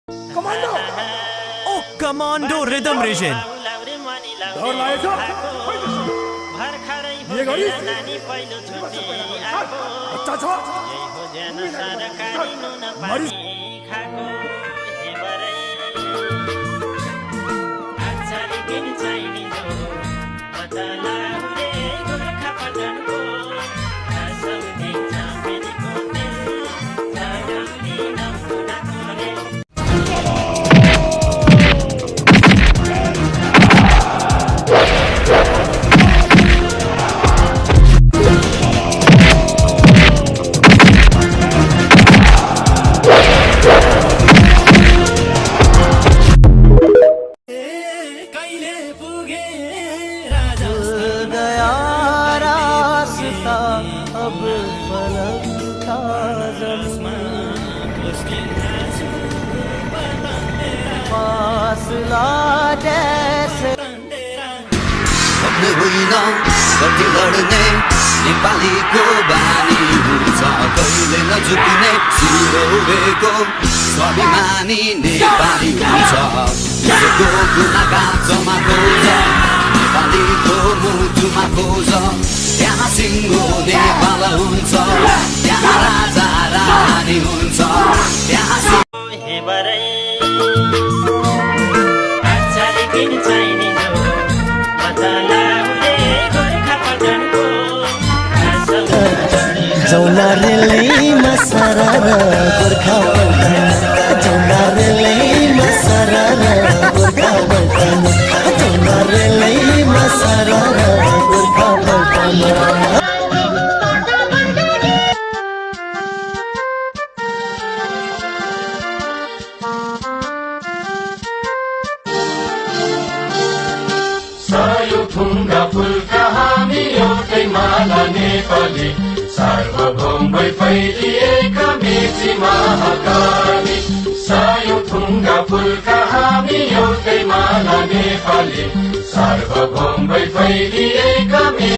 commando ओ commando rhythm reason डर लागेको ये गरी अच्छा छ मरि अब फलक था फासला जैसे अपने होइन कति लड्ने नेपालीको बानी हुन्छ कहिले नझुकिने सिरोको स्वाभिमानी नेपाली हुन्छ यसको गुनागार जमाको छ नेपालीको मुटुमा खोज त्यहाँ सिङ्गो नेपाल हुन्छ त्यहाँ राजा रानी हुन्छ त्यहाँ जौनारेलै मसरर गोर्खा बल्छन् जौनारेलै मसरर गोर्खा बल्छन् जौनारेलै मसरर गोर्खा बल्छन् सायो थुङ्गा फुलका हामी एउटै माला नेपाली सार्वभौम भई फैलिएका मेची महाकाली सायो थुङ्गा फुलका हामी एउटै माला नेपाली सार्वभौम भई फैलिएका